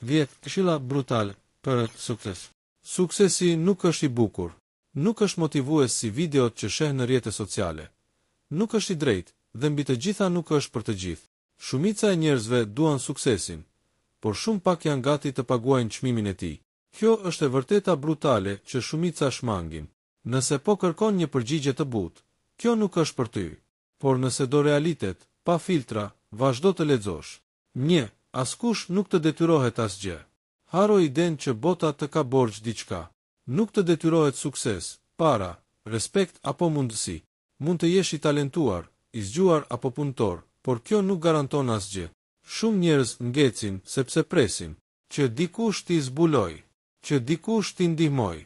10 këshilla brutale për sukses. Suksesi nuk është i bukur. Nuk është motivues si videot që sheh në rrjetet sociale. Nuk është i drejtë dhe mbi të gjitha nuk është për të gjithë. Shumica e njerëzve duan suksesin, por shumë pak janë gati të paguajnë çmimin e tij. Kjo është e vërteta brutale që shumica shmangin. Nëse po kërkon një përgjigje të butë, kjo nuk është për ty. Por nëse do realitet, pa filtra, vazhdo të lexosh. 1. Askush nuk të detyrohet asgjë. Haro idenë që bota të ka borxh diçka. Nuk të detyrohet sukses, para, respekt apo mundësi. Mund të jesh i talentuar, i zgjuar apo punëtor, por kjo nuk garanton asgjë. Shumë njerëz ngecin sepse presin që dikush t'i zbuloj, që dikush t'i ndihmoj,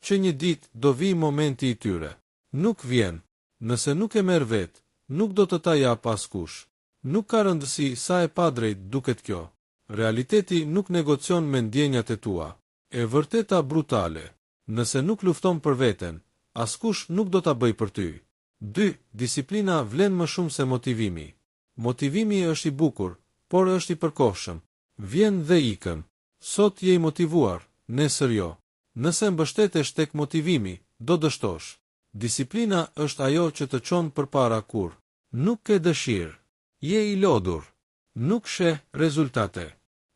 që një ditë do vi momenti i tyre. Nuk vjen. Nëse nuk e merr vet, nuk do të ta jap askush. Nuk ka rëndësi sa e padrejt duket kjo. Realiteti nuk negocion me ndjenjat e tua. E vërteta brutale. Nëse nuk lufton për veten, askush nuk do ta bëj për ty. 2. Disiplina vlen më shumë se motivimi. Motivimi është i bukur, por është i përkohshëm. Vjen dhe ikën. Sot je i motivuar, nesër jo. Nëse mbështetesh tek motivimi, do dështosh. Disiplina është ajo që të çon përpara kur nuk ke dëshirë. Je i lodhur. Nuk sheh rezultate.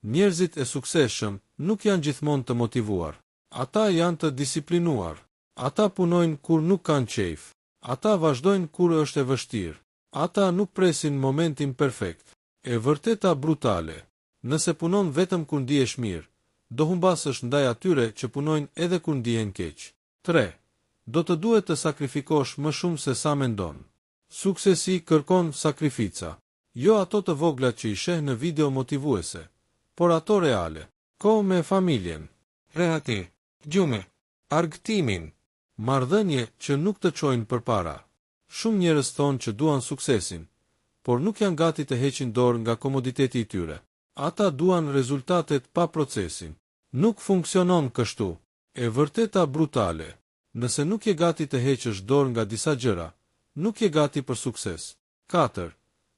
Njerëzit e suksesshëm nuk janë gjithmonë të motivuar. Ata janë të disiplinuar. Ata punojnë kur nuk kanë qejf. Ata vazhdojnë kur është e vështirë. Ata nuk presin momentin perfekt. E vërteta brutale. Nëse punon vetëm kur ndihesh mirë, do humbasësh ndaj atyre që punojnë edhe kur ndihen keq. 3. Do të duhet të sakrifikosh më shumë se sa mendon. Suksesi kërkon sakrifica. Jo ato të vogla që i sheh në video motivuese, por ato reale. Kohë me familjen, rehati, gjume, argëtimin, marrëdhënie që nuk të çojnë përpara. Shumë njerëz thonë që duan suksesin, por nuk janë gati të heqin dorë nga komoditeti i tyre. Ata duan rezultatet pa procesin. Nuk funksionon kështu. E vërteta brutale. Nëse nuk je gati të heqësh dorë nga disa gjëra, nuk je gati për sukses. 4.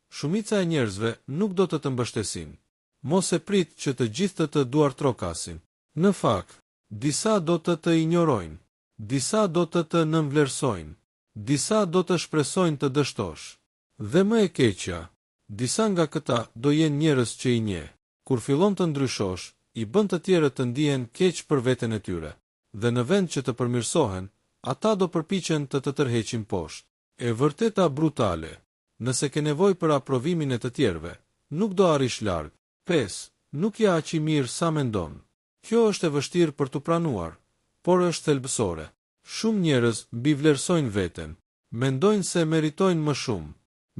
Shumica e njerëzve nuk do të mbështesin. Mos e prit që të gjithë të duartrokasin. Në fakt, disa do të injorojnë, disa do të nënvlerësojnë, disa do të shpresojnë të dështosh. Dhe më e keqja, disa nga këta do jenë njerëz që i njeh. Kur fillon të ndryshosh, i bën të tjerët të ndihen keq për veten e tyre. Dhe në vend që të përmirësohen, ata do përpiqen të tërheqin poshtë. E vërteta brutale. Nëse ke nevojë për aprovimin e të tjerëve, nuk do arrish larg. 5. Nuk je aq i mirë sa mendon. Kjo është e vështirë për të pranuar, por është thelbësore. Shumë njerëz mbivlerësojnë veten. Mendojnë se meritojnë më shumë.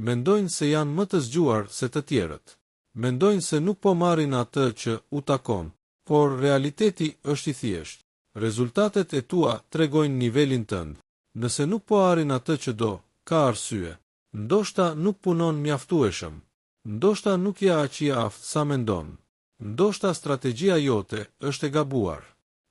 Mendojnë se janë më të zgjuar se të tjerët. Mendojnë se nuk po marrin atë që u takon, por realiteti është i thjeshtë. Rezultatet e tua tregojnë nivelin tënd. Nëse nuk po arrin atë që do, ka arsye. Ndoshta nuk punon mjaftueshëm. Ndoshta nuk je aq i aftë sa mendon. Ndoshta strategjia jote është e gabuar.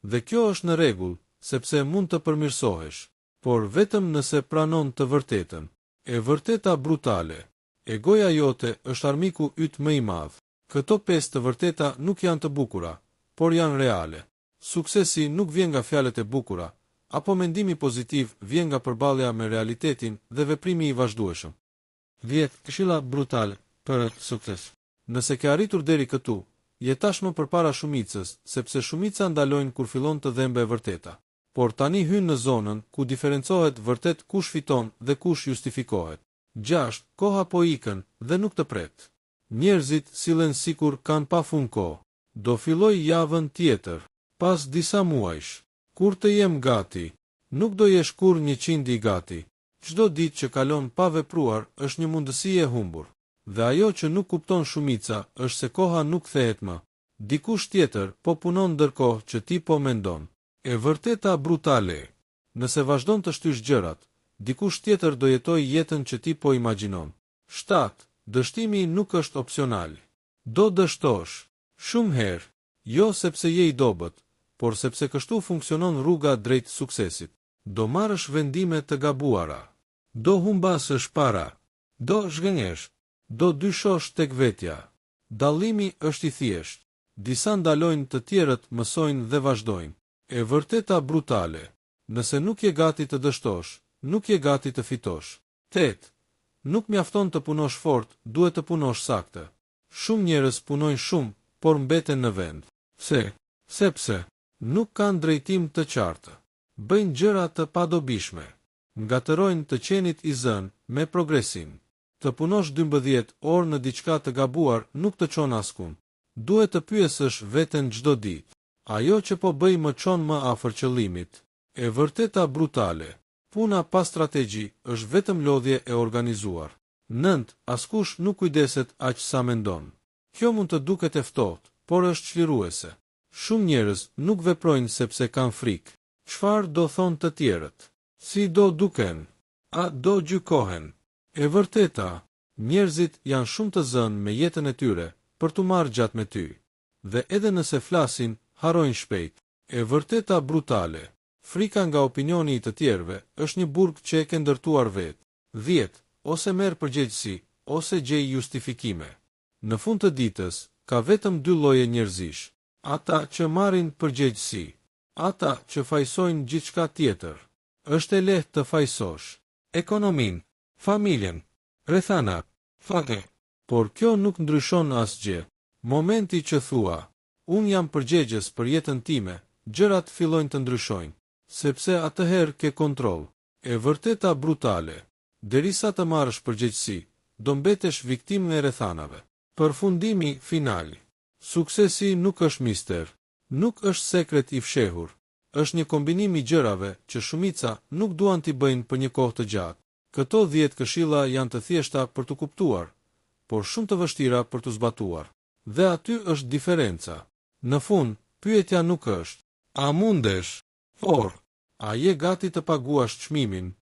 Dhe kjo është në rregull, sepse mund të përmirësohesh, por vetëm nëse pranon të vërtetën. E vërteta brutale. Egoja jote është armiku yt më i madh. Këto 5 të vërteta nuk janë të bukura, por janë reale. Suksesi nuk vjen nga fjalët e bukura, apo mendimi pozitiv vjen nga përballja me realitetin dhe veprimi i vazhdueshëm. 10 këshilla brutale për sukses. Nëse ke arritur deri këtu, je tashmë përpara shumicës, sepse shumica ndalojnë kur fillon të dhembë e vërteta. Por tani hyn në zonën ku diferencohet vërtet kush fiton dhe kush justifikohet. 6. Koha po ikën dhe nuk të pret. Njerëzit sillen sikur kanë pafund kohë. Do filloj javën tjetër, pas disa muajsh. Kur të jem gati, nuk do jesh kur 100 i gati. Çdo ditë që kalon pa vepruar është një mundësi e humbur. Dhe ajo që nuk kupton shumica është se koha nuk kthehet më. Dikush tjetër po punon ndërkohë që ti po mendon. E vërteta brutale. Nëse vazhdon të shtysh gjërat, dikush tjetër do jetoj jetën që ti po imagjinon. 7. Dështimi nuk është opsional. Do dështosh. Shumë herë, jo sepse je i dobët, por sepse kështu funksionon rruga drejt suksesit. Do marrësh vendime të gabuara. Do humbasësh para. Do zhgënjesh. Do dyshosh tek vetja. Dallimi është i thjeshtë. Disa ndalojnë, të tjerët mësojnë dhe vazhdojnë. E vërteta brutale. Nëse nuk je gati të dështosh, nuk je gati të fitosh. 8. Nuk mjafton të punosh fort, duhet të punosh saktë. Shumë njerëz punojnë shumë, por mbeten në vend. Sepse nuk kanë drejtim të qartë. Bëjnë gjëra të padobishme. Ngatërojnë të qenit i zënë me progresim. Të punosh 12 orë në diçka të gabuar nuk të çon askund. Duhet të pyesësh veten çdo ditë. Ajo që po bëj më çon më afër qëllimit? E vërteta brutale. Puna pa strategji është vetëm lodhje e organizuar. 9. Askush nuk kujdeset aq sa mendon. Kjo mund të duket e ftohtë, por është çliruese. Shumë njerëz nuk veprojnë sepse kanë frikë. Çfarë do thonë të tjerët? Si do duken? A do gjykohen? E vërteta, njerëzit janë shumë të zënë me jetën e tyre për t'u marrë gjatë me ty. Dhe edhe nëse flasin, harojnë shpejt. E vërteta brutale. Frika nga opinioni i të tjerëve është një burg që e ke ndërtuar vetë. 10. Ose merr përgjegjësi, ose gjej justifikime. Në fund të ditës, ka vetëm 2 lloje njerëzish. Ata që marrin përgjegjësi, ata që fajsojnë gjithçka tjetër. Është e lehtë të fajsosh ekonominë, familjen, rrethanat, fatin, por kjo nuk ndryshon asgjë. Momenti që thua, unë jam përgjegjës për jetën time, gjërat fillojnë të ndryshojnë, sepse atëherë ke kontroll. E vërteta brutale. Derisa të marrësh përgjegjësi, do mbetesh viktimë e rrethanave. Përfundimi final. Suksesi nuk është mister, nuk është sekret i fshehur. Është një kombinim i gjërave që shumica nuk duan t'i bëjnë për një kohë të gjatë. Këto 10 këshilla janë të thjeshta për të kuptuar, por shumë të vështira për të zbatuar. Dhe aty është diferenca. Në fund, pyetja nuk është: a mundesh? Por, a je gati të paguash çmimin?